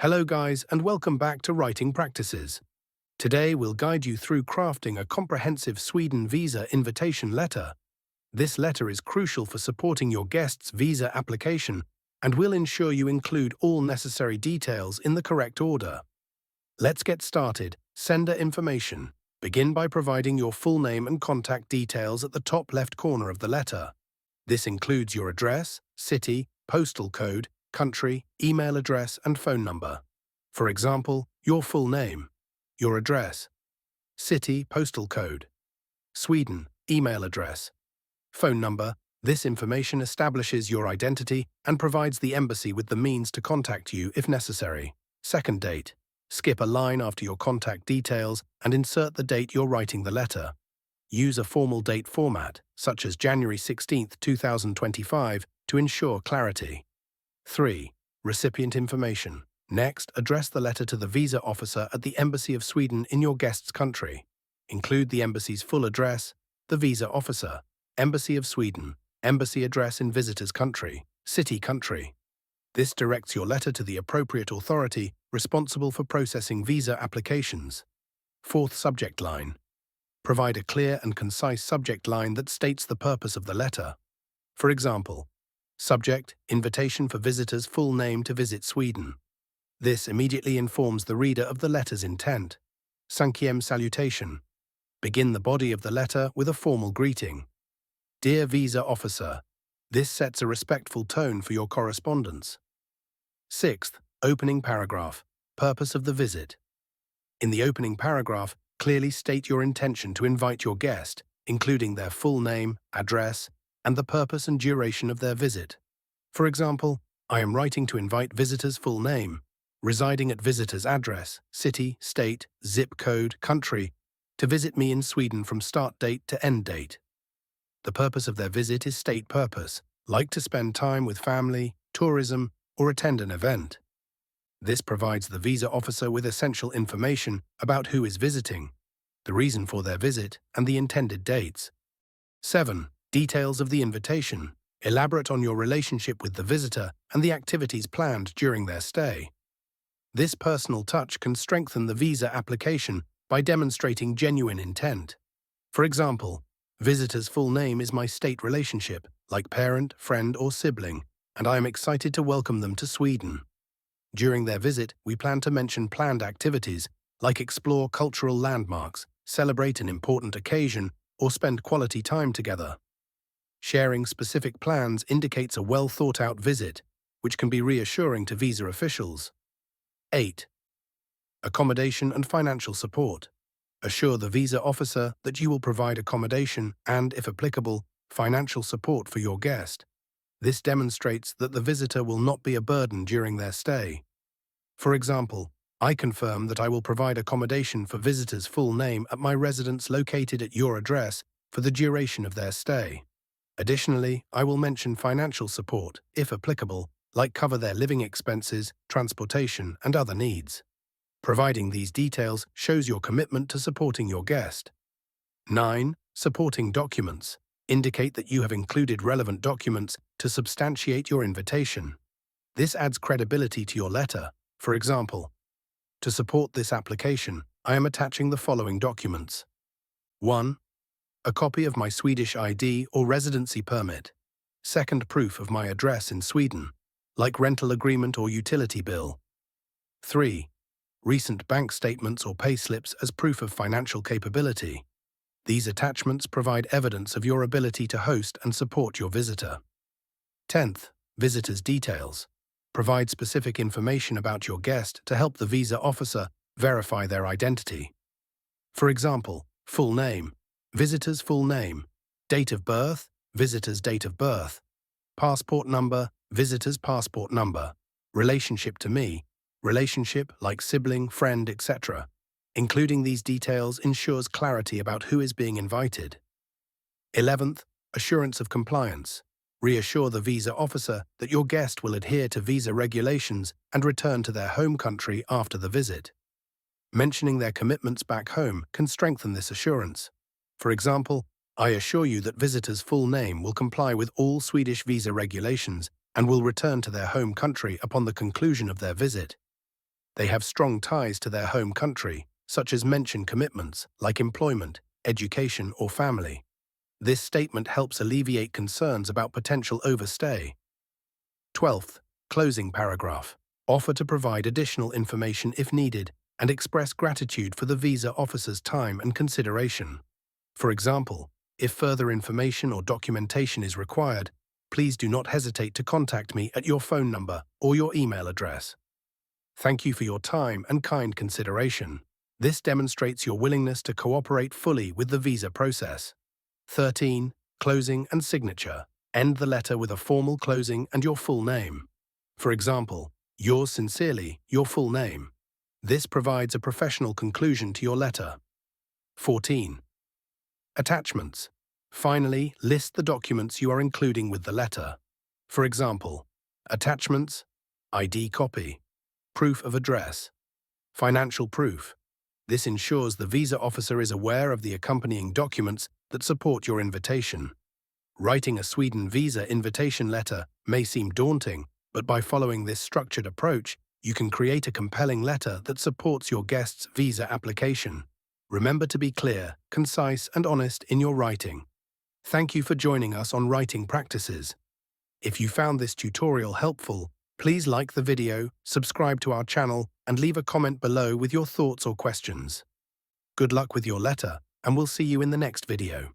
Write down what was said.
Hello guys, and welcome back to Writing Practices. Today we'll guide you through crafting a comprehensive Sweden visa invitation letter. This letter is crucial for supporting your guest's visa application and will ensure you include all necessary details in the correct order. Let's get started. Sender information. Begin by providing your full name and contact details at the top left corner of the letter. This includes your address, city, postal code, country, email address, and phone number. For example, your full name, your address, city, postal code, Sweden, email address, phone number. This information establishes your identity and provides the embassy with the means to contact you if necessary. Second date. Skip a line after your contact details and insert the date you're writing the letter. Use a formal date format, such as January 16, 2025, to ensure clarity. 3. Recipient information. Next, address the letter to the visa officer at the Embassy of Sweden in your guest's country. Include the embassy's full address, the visa officer, Embassy of Sweden, embassy address in visitor's country, city country. This directs your letter to the appropriate authority responsible for processing visa applications. Fourth subject line. Provide a clear and concise subject line that states the purpose of the letter. For example, subject, invitation for visitors' full name to visit Sweden. This immediately informs the reader of the letter's intent. Sankiem salutation. Begin the body of the letter with a formal greeting. Dear Visa Officer. This sets a respectful tone for your correspondence. Sixth, opening paragraph. Purpose of the visit. In the opening paragraph, clearly state your intention to invite your guest, including their full name, address, and the purpose and duration of their visit. For example, I am writing to invite visitor's full name, residing at visitor's address, city, state, zip code, country, to visit me in Sweden from start date to end date. The purpose of their visit is state purpose, like to spend time with family, tourism, or attend an event. This provides the visa officer with essential information about who is visiting, the reason for their visit, and the intended dates. 7. Details of the invitation. Elaborate on your relationship with the visitor and the activities planned during their stay. This personal touch can strengthen the visa application by demonstrating genuine intent. For example, visitor's full name is my state relationship, like parent, friend, or sibling, and I am excited to welcome them to Sweden. During their visit, we plan to mention planned activities, like explore cultural landmarks, celebrate an important occasion, or spend quality time together. Sharing specific plans indicates a well-thought-out visit, which can be reassuring to visa officials. 8. Accommodation and financial support. Assure the visa officer that you will provide accommodation and, if applicable, financial support for your guest. This demonstrates that the visitor will not be a burden during their stay. For example, I confirm that I will provide accommodation for visitors' full name at my residence located at your address for the duration of their stay. Additionally, I will mention financial support, if applicable, like cover their living expenses, transportation, and other needs. Providing these details shows your commitment to supporting your guest. 9. Supporting documents. Indicate that you have included relevant documents to substantiate your invitation. This adds credibility to your letter. For example, to support this application, I am attaching the following documents. 1. A copy of my Swedish ID or residency permit. Second, proof of my address in Sweden, like rental agreement or utility bill. 3. Recent bank statements or payslips as proof of financial capability. These attachments provide evidence of your ability to host and support your visitor. 10th, visitor's details. Provide specific information about your guest to help the visa officer verify their identity. For example, full name, visitor's full name, date of birth, visitor's date of birth, passport number, visitor's passport number, relationship to me, relationship like sibling, friend, etc. Including these details ensures clarity about who is being invited. 11th, assurance of compliance. Reassure the visa officer that your guest will adhere to visa regulations and return to their home country after the visit. Mentioning their commitments back home can strengthen this assurance. For example, I assure you that visitors' full name will comply with all Swedish visa regulations and will return to their home country upon the conclusion of their visit. They have strong ties to their home country, such as mention commitments like employment, education, or family. This statement helps alleviate concerns about potential overstay. 12th, closing paragraph. Offer to provide additional information if needed and express gratitude for the visa officer's time and consideration. For example, if further information or documentation is required, please do not hesitate to contact me at your phone number or your email address. Thank you for your time and kind consideration. This demonstrates your willingness to cooperate fully with the visa process. 13. Closing and signature. End the letter with a formal closing and your full name. For example, yours sincerely, your full name. This provides a professional conclusion to your letter. 14. Attachments. Finally, list the documents you are including with the letter. For example, attachments, ID copy, proof of address, financial proof. This ensures the visa officer is aware of the accompanying documents that support your invitation. Writing a Sweden visa invitation letter may seem daunting, but by following this structured approach, you can create a compelling letter that supports your guest's visa application. Remember to be clear, concise, and honest in your writing. Thank you for joining us on Writing Practices. If you found this tutorial helpful, please like the video, subscribe to our channel, and leave a comment below with your thoughts or questions. Good luck with your letter, and we'll see you in the next video.